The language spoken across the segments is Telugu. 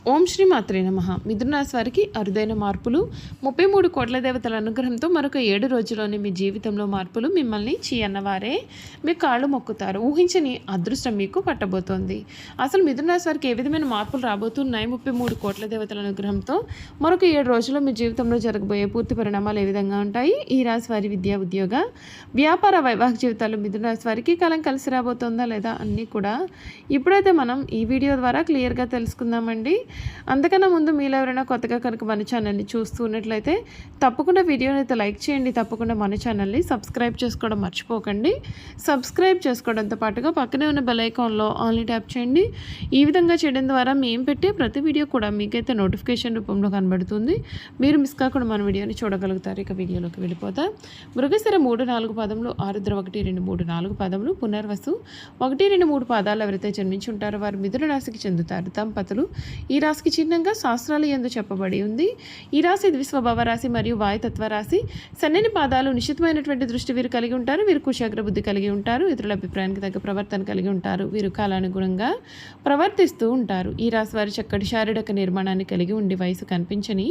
ఓం శ్రీ మాత్రే నమః. మిథున రాశి వారికి అరుదైన మార్పులు, 33 కోట్ల దేవతల అనుగ్రహంతో మరొక 7 రోజుల్లోనే మీ జీవితంలో మార్పులు మిమ్మల్ని అన్నవారే మీ కాళ్ళు మొక్కుతారు. ఊహించని అదృష్టం మీకు పట్టబోతోంది. అసలు మిథున రాశి వారికి ఏ విధమైన మార్పులు రాబోతున్నాయి? 33 కోట్ల దేవతల అనుగ్రహంతో మరొక 7 రోజుల్లో మీ జీవితంలో జరగబోయే పూర్తి పరిణామాలు ఏ విధంగా ఉంటాయి? ఈ రాశి వారి విద్యా, ఉద్యోగ, వ్యాపార, వైవాహిక జీవితాల్లో మిథున రాశి వారికి కాలం కలిసి రాబోతుందా లేదా అన్నీ కూడా ఇప్పుడైతే మనం ఈ వీడియో ద్వారా క్లియర్గా తెలుసుకుందామండి. అంతకన్నా ముందు మీలో ఎవరైనా కొత్తగా కనుక మన ఛానల్ని చూస్తూ ఉన్నట్లయితే తప్పకుండా వీడియోని అయితే లైక్ చేయండి. తప్పకుండా మన ఛానల్ని సబ్స్క్రైబ్ చేసుకోవడం మర్చిపోకండి. సబ్స్క్రైబ్ చేసుకోవడంతో పాటుగా పక్కనే ఉన్న బెల్ ఐకాన్లో ఆన్లీ ట్యాప్ చేయండి. ఈ విధంగా చేయడం ద్వారా మేము పెట్టే ప్రతి వీడియో కూడా మీకైతే నోటిఫికేషన్ రూపంలో కనబడుతుంది. మీరు మిస్ కాకుండా మన వీడియోని చూడగలుగుతారు. ఇక వీడియోలోకి వెళ్ళిపోతా. మృగశిర 3, 4 పాదములు, ఆరుద్ర 1, 2, 3, 4 పాదములు, పునర్వసు 1, 2, 3 పాదాలు ఎవరైతే జన్మించి ఉంటారో వారు మిథున రాశికి చెందుతారు. దంపతులు ఈ రాశికి చిహ్నంగా శాస్త్రాలు యందు చెప్పబడి ఉంది. ఈ రాశి విశ్వభవ రాశి మరియు వాయుతత్వ రాశి. సన్నని పాదాలు, నిశ్చితమైనటువంటి దృష్టి వీరు కలిగి ఉంటారు. వీరు కుశాగ్ర బుద్ధి కలిగి ఉంటారు. ఇతరుల అభిప్రాయానికి తగ్గ ప్రవర్తన కలిగి ఉంటారు. వీరు కాలానుగుణంగా ప్రవర్తిస్తూ ఉంటారు. ఈ రాశి వారి చక్కటి శారీరక నిర్మాణాన్ని కలిగి ఉండి వయసు కనిపించని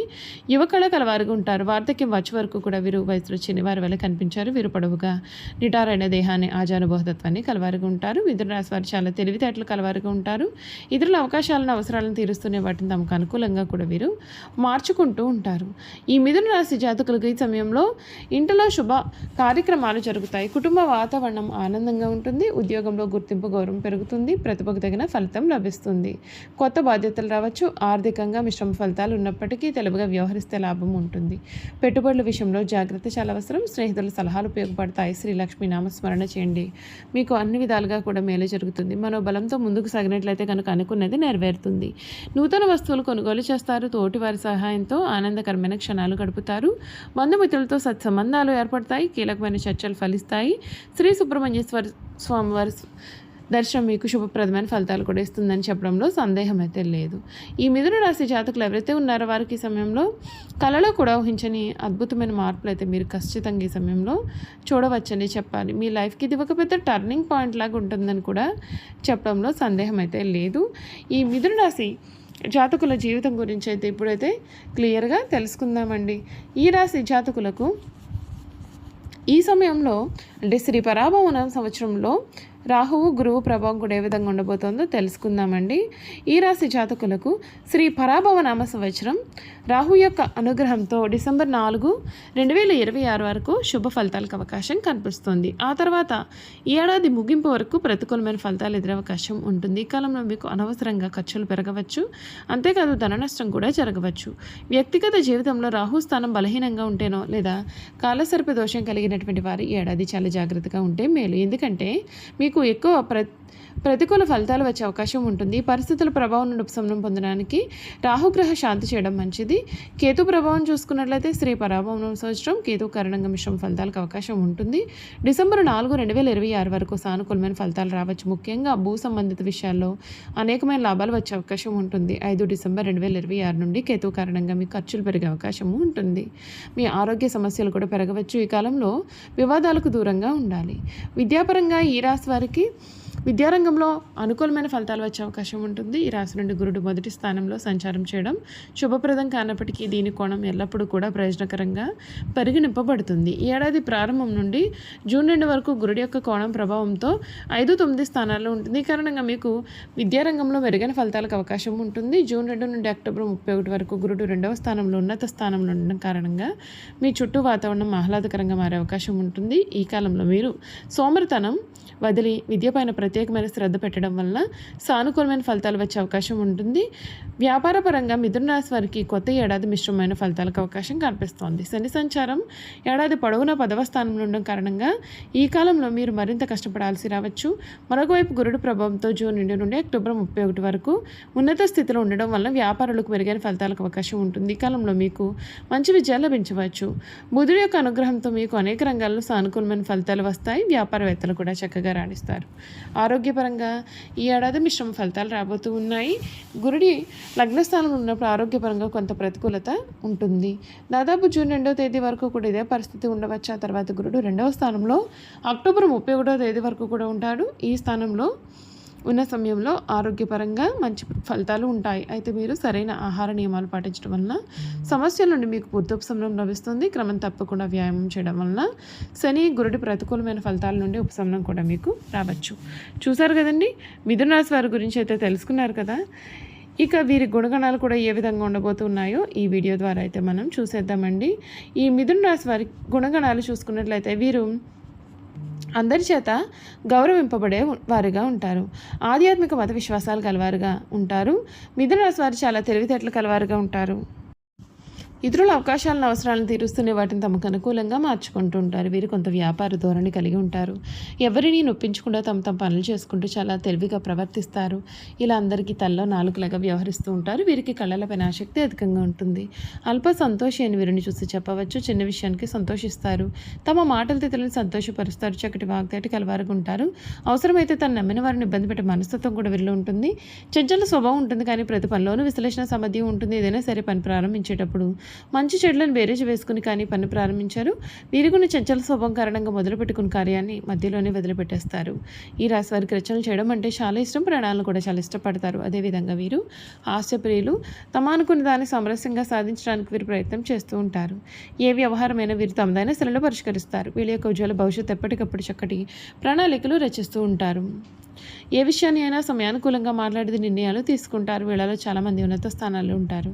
యువకళ కలవారుగా ఉంటారు. వార్ధక్యం వచ్చే వరకు కూడా వీరు వయసులో చిన్న వారి వల్ల కనిపించారు. వీరు పొడవుగా నిటారైన దేహాన్ని, ఆజానుబోధత్వాన్ని కలవారుగా ఉంటారు. మిథున రాశి వారు చాలా తెలివితేటలు కలవారుగా ఉంటారు. ఇతరుల అవకాశాలను, అవసరాలను తీరుస్తూనే వాటిని తమకు అనుకూలంగా కూడా వీరు మార్చుకుంటూ ఉంటారు. ఈ మిథున రాశి జాతకులకు ఈ సమయంలో ఇంటిలో శుభ కార్యక్రమాలు జరుగుతాయి. కుటుంబ వాతావరణం ఆనందంగా ఉంటుంది. ఉద్యోగంలో గుర్తింపు, గౌరవం పెరుగుతుంది. ప్రతిభకు తగిన ఫలితం లభిస్తుంది. కొత్త బాధ్యతలు రావచ్చు. ఆర్థికంగా మిశ్రమ ఫలితాలు ఉన్నప్పటికీ తెలివిగా వ్యవహరిస్తే లాభం ఉంటుంది. పెట్టుబడుల విషయంలో జాగ్రత్త చాలా అవసరం. స్నేహితుల సలహాలు ఉపయోగపడతాయి. శ్రీ లక్ష్మీ నామస్మరణ చేయండి. మీకు అన్ని విధాలుగా కూడా మేలు జరుగుతుంది. మనోబలంతో ముందుకు సాగినట్లయితే కనుక అనుకున్నది నెరవేరుతుంది. నూతన వస్తువులు కొనుగోలు చేస్తారు. తోటి వారి సహాయంతో ఆనందకరమైన క్షణాలు గడుపుతారు. బంధుమిత్రులతో సత్సంబంధాలు ఏర్పడతాయి. కీలకమైన చర్చలు ఫలిస్తాయి. శ్రీ సుబ్రహ్మణ్యేశ్వర స్వామివారి దర్శనం మీకు శుభప్రదమైన ఫలితాలు కూడా ఇస్తుందని చెప్పడంలో సందేహం అయితే లేదు. ఈ మిథున రాశి జాతకులు ఎవరైతే ఉన్నారో వారికి ఈ సమయంలో కళలో కూడా ఊహించని అద్భుతమైన మార్పులు అయితే మీరు ఖచ్చితంగా ఈ సమయంలో చూడవచ్చని చెప్పాలి. మీ లైఫ్కి ఇది ఒక పెద్ద టర్నింగ్ పాయింట్ లాగా ఉంటుందని కూడా చెప్పడంలో సందేహం అయితే లేదు. ఈ మిథున రాశి జాతకుల జీవితం గురించి అయితే ఇప్పుడైతే క్లియర్గా తెలుసుకుందామండి. ఈ రాశి జాతకులకు ఈ సమయంలో అంటే శ్రీ పరాభవన సంవత్సరంలో రాహువు, గురువు ప్రభావం కూడా ఏ విధంగా ఉండబోతోందో తెలుసుకుందామండి. ఈ రాశి జాతకులకు శ్రీ పరాభవ నామ సంవత్సరం రాహు యొక్క అనుగ్రహంతో డిసెంబర్ 4, 2026 వరకు శుభ ఫలితాలకు అవకాశం కనిపిస్తుంది. ఆ తర్వాత ఈ ఏడాది ముగింపు వరకు ప్రతికూలమైన ఫలితాలు ఎదురే అవకాశం ఉంటుంది. ఈ కాలంలో మీకు అనవసరంగా ఖర్చులు పెరగవచ్చు. అంతేకాదు ధన నష్టం కూడా జరగవచ్చు. వ్యక్తిగత జీవితంలో రాహు స్థానం బలహీనంగా ఉంటేనో లేదా కాలసర్ప దోషం కలిగినటువంటి వారు ఈ ఏడాది చాలా జాగ్రత్తగా ఉంటే మేలు. ఎందుకంటే మీకు ఎక్కువ ప్రతికూల ఫలితాలు వచ్చే అవకాశం ఉంటుంది. ఈ పరిస్థితుల ప్రభావం నుండి ఉపశమనం పొందడానికి రాహుగ్రహ శాంతి చేయడం మంచిది. కేతు ప్రభావం చూసుకున్నట్లయితే శ్రీ పరాభవనం సంవత్సరం కేతు కారణంగా మిశ్రమ ఫలితాలకు అవకాశం ఉంటుంది. డిసెంబర్ 4, 2026 వరకు సానుకూలమైన ఫలితాలు రావచ్చు. ముఖ్యంగా భూ సంబంధిత విషయాల్లో అనేకమైన లాభాలు వచ్చే అవకాశం ఉంటుంది. 5 డిసెంబర్ 2026 నుండి కేతు కారణంగా మీ ఖర్చులు పెరిగే అవకాశం ఉంటుంది. మీ ఆరోగ్య సమస్యలు కూడా పెరగవచ్చు. ఈ కాలంలో వివాదాలకు దూరంగా ఉండాలి. విద్యాపరంగా ఈ రాశి వారికి విద్యారంగంలో అనుకూలమైన ఫలితాలు వచ్చే అవకాశం ఉంటుంది. ఈ రాశి నుండి గురుడు మొదటి స్థానంలో సంచారం చేయడం శుభప్రదం కానప్పటికీ దీని కోణం ఎల్లప్పుడూ కూడా ప్రయోజనకరంగా పరిగణింపబడుతుంది. ఈ ఏడాది ప్రారంభం నుండి జూన్ 2 వరకు గురుడి యొక్క కోణం ప్రభావంతో 5, 9 స్థానాల్లో ఉంటుంది. ఈ కారణంగా మీకు విద్యారంగంలో మెరుగైన ఫలితాలకు అవకాశం ఉంటుంది. జూన్ 2 నుండి అక్టోబర్ 31 వరకు గురుడు 2వ స్థానంలో ఉన్నత స్థానంలో ఉండడం కారణంగా మీ చుట్టూ వాతావరణం ఆహ్లాదకరంగా మారే అవకాశం ఉంటుంది. ఈ కాలంలో మీరు సోమరితనం వదిలి విద్యపైన ప్రత్యేకమైన శ్రద్ధ పెట్టడం వల్ల సానుకూలమైన ఫలితాలు వచ్చే అవకాశం ఉంటుంది. వ్యాపారపరంగా మిథున రాశి వారికి కొత్త ఏడాది మిశ్రమమైన ఫలితాలకు అవకాశం కనిపిస్తోంది. శని సంచారం ఏడాది పొడవునా 10వ స్థానంలో ఉండడం కారణంగా ఈ కాలంలో మీరు మరింత కష్టపడాల్సి రావచ్చు. మరొక వైపు గురుడు ప్రభావంతో జూన్ 2 నుండి అక్టోబర్ 31 వరకు ఉన్నత స్థితిలో ఉండడం వల్ల వ్యాపారులకు మెరుగైన ఫలితాలకు అవకాశం ఉంటుంది. ఈ కాలంలో మీకు మంచి విజయాలు లభించవచ్చు. బుధుడి యొక్క అనుగ్రహంతో మీకు అనేక రంగాల్లో సానుకూలమైన ఫలితాలు వస్తాయి. వ్యాపారవేత్తలు కూడా చక్కగా రాణిస్తారు. ఆరోగ్యపరంగా ఈ ఏడాది మిశ్రమ ఫలితాలు రాబోతూ ఉన్నాయి. గురుడి లగ్నస్థానంలో ఉన్నప్పుడు ఆరోగ్యపరంగా కొంత ప్రతికూలత ఉంటుంది. దాదాపు జూన్ 2వ తేదీ వరకు కూడా ఇదే పరిస్థితి ఉండవచ్చు. ఆ తర్వాత గురుడు 2వ స్థానంలో అక్టోబర్ 31వ తేదీ వరకు కూడా ఉంటాడు. ఈ స్థానంలో ఉన్న సమయంలో ఆరోగ్యపరంగా మంచి ఫలితాలు ఉంటాయి. అయితే మీరు సరైన ఆహార నియమాలు పాటించడం వలన సమస్యల నుండి మీకు పూర్తి ఉపశమనం లభిస్తుంది. క్రమం తప్పకుండా వ్యాయామం చేయడం వలన శని గురుడి ప్రతికూలమైన ఫలితాల నుండి ఉపశమనం కూడా మీకు రావచ్చు. చూసారు కదండి, మిథున రాశి వారి గురించి అయితే తెలుసుకున్నారు కదా. ఇక వీరి గుణగణాలు కూడా ఏ విధంగా ఉండబోతున్నాయో ఈ వీడియో ద్వారా అయితే మనం చూసేద్దామండి. ఈ మిథున రాశి వారి గుణగణాలు చూసుకున్నట్లయితే వీరు అందరి చేత గౌరవింపబడే వారిగా ఉంటారు. ఆధ్యాత్మిక మత విశ్వాసాలు కలవారుగా ఉంటారు. మిథున రాశి వారు చాలా తెలివితేటలు కలవారుగా ఉంటారు. ఇతరుల అవకాశాలను అవసరాలను తీరుస్తూనే వాటిని తమకు అనుకూలంగా మార్చుకుంటూ ఉంటారు. వీరు కొంత వ్యాపార ధోరణి కలిగి ఉంటారు. ఎవరిని నొప్పించకుండా తమ పనులు చేసుకుంటూ చాలా తెలివిగా ప్రవర్తిస్తారు. ఇలా అందరికీ తల్లో నాలుగులాగా వ్యవహరిస్తూ ఉంటారు. వీరికి కళలపైన ఆసక్తి అధికంగా ఉంటుంది. అల్ప సంతోషి అని వీరిని చూసి చెప్పవచ్చు. చిన్న విషయానికి సంతోషిస్తారు. తమ మాటల తిథులను సంతోషపరుస్తారు. చక్కటి వాగ్దాటి కలవారుగా ఉంటారు. అవసరమైతే తను నమ్మిన వారిని ఇబ్బంది పెట్టే మనస్తత్వం కూడా వీరిలో ఉంటుంది. చంచల స్వభావం ఉంటుంది, కానీ ప్రతి పనిలోనూ విశ్లేషణ సామర్థ్యం ఉంటుంది. ఏదైనా సరే పని ప్రారంభించేటప్పుడు మంచి చెడులను బేరేజ్ వేసుకుని కానీ పని ప్రారంభించారు. వీరికున్న చంచల స్వభావం కారణంగా మొదలుపెట్టుకున్న కార్యాన్ని మధ్యలోనే వదిలిపెట్టేస్తారు. ఈ రాశి వారికి రచనలు చేయడం అంటే చాలా ఇష్టం. ప్రాణాలను కూడా చాలా ఇష్టపడతారు. అదేవిధంగా వీరు హాస్యప్రియులు. తమ అనుకున్న దాన్ని సామరస్యంగా సాధించడానికి వీరు ప్రయత్నం చేస్తూ ఉంటారు. ఏ వ్యవహారమైనా వీరు తమదైన శైలిలో పరిష్కరిస్తారు. వీళ్ళ యొక్క ఉజ్వల భవిష్యత్తు ఎప్పటికప్పుడు చక్కటి ప్రణాళికలు రచిస్తూ ఉంటారు. ఏ విషయాన్ని అయినా సమయానుకూలంగా మాట్లాడేది నిర్ణయాలు తీసుకుంటారు. వీళ్ళలో చాలామంది ఉన్నత స్థానాల్లో ఉంటారు.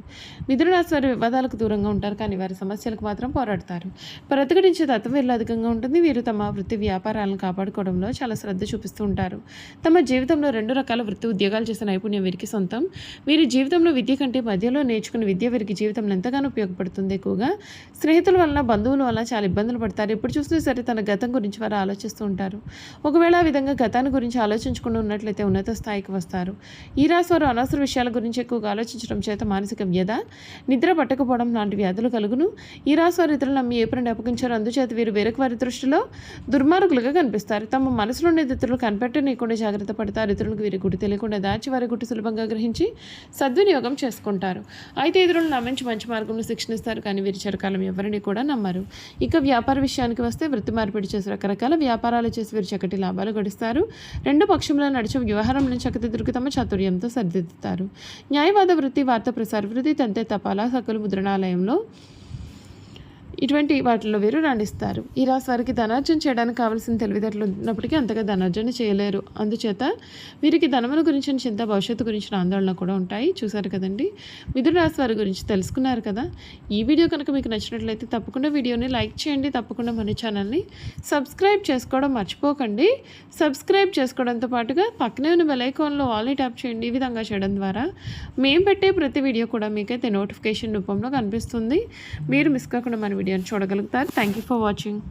మిథున రాశి వారి వివాదాలకు దూరంగా ఉంటారు, కానీ వారి సమస్యలకు మాత్రం పోరాడతారు. ప్రతిఘటించే తత్వం వీరిలో అధికంగా ఉంటుంది. వీరు తమ వృత్తి వ్యాపారాలను కాపాడుకోవడంలో చాలా శ్రద్ధ చూపిస్తూ ఉంటారు. తమ జీవితంలో 2 రకాల వృత్తి ఉద్యోగాలు చేసే నైపుణ్యం వీరికి సొంతం. వీరి జీవితంలో విద్య కంటే మధ్యలో నేర్చుకున్న విద్య వీరికి జీవితంలో ఎంతగానో ఉపయోగపడుతుంది. ఎక్కువగా స్నేహితుల వలన బంధువుల వలన చాలా ఇబ్బందులు పడతారు. ఎప్పుడు చూసినా సరే తన గతం గురించి వారు ఆలోచిస్తూ ఉంటారు. ఒకవేళ ఆ విధంగా గతాన్ని గురించి ఆలోచించకుండా ఉన్నట్లయితే ఉన్నత స్థాయికి వస్తారు. ఈ రాశి వారు అనవసర విషయాల గురించి ఎక్కువగా ఆలోచించడం చేత మానసిక వ్యధ, నిద్ర పట్టకపోవడం లాంటి వ్యాధులు కలుగును. ఈ రాశి వారు ఇతరులు నమ్మి ఏ పనిని అప్పగించారో అందుచేత వీరు వేరొక వారి దృష్టిలో దుర్మార్గులుగా కనిపిస్తారు. తమ మనసులోని ఇతరులు కనిపెట్టనీయకుండా జాగ్రత్త పడతారు. ఇతరులకు వీరి గుడి తెలియకుండా దాచి వారి గుడి సులభంగా గ్రహించి సద్వినియోగం చేసుకుంటారు. అయితే ఇతరులను నమ్మించి మంచి మార్గంలో శిక్షణిస్తారు, కానీ వీరి చిరకాలం ఎవరిని కూడా నమ్మరు. ఇక వ్యాపార విషయానికి వస్తే వృత్తి మార్పిడి చేసి రకరకాల వ్యాపారాలు చేసి వీరు చక్కటి లాభాలు గడిస్తారు. 2 పక్షంలో నడిచే వ్యవహారంలో చక్కదిద్దుకు తమ చాతుర్యంతో సరిదిద్దుతారు. న్యాయవాద వృత్తి, వార్తా ప్రసార వృత్తి, తంతే తపాలా, సకలు ముద్రణాలయంలో ఇటువంటి వాటిలో వీరు రాణిస్తారు. ఈ రాశి వారికి ధనార్జన చేయడానికి కావాల్సిన తెలివితేటలు ఉన్నప్పటికీ అంతగా ధనార్జన చేయలేరు. అందుచేత వీరికి ధనముల గురించిన చింత, భవిష్యత్తు గురించిన ఆందోళన కూడా ఉంటాయి. చూసారు కదండి, మిథున రాశి వారి గురించి తెలుసుకున్నారు కదా. ఈ వీడియో కనుక మీకు నచ్చినట్లయితే తప్పకుండా వీడియోని లైక్ చేయండి. తప్పకుండా మన ఛానల్ని సబ్స్క్రైబ్ చేసుకోవడం మర్చిపోకండి. సబ్స్క్రైబ్ చేసుకోవడంతో పాటుగా పక్కనే ఉన్న బెల్ ఐకాన్లో ఆల్ని ట్యాప్ చేయండి. ఈ విధంగా చేయడం ద్వారా మేము పెట్టే ప్రతి వీడియో కూడా మీకైతే నోటిఫికేషన్ రూపంలో కనిపిస్తుంది. మీరు మిస్ కాకుండా మన వీడియోని చూడగలుగుతారు. Thank you for watching.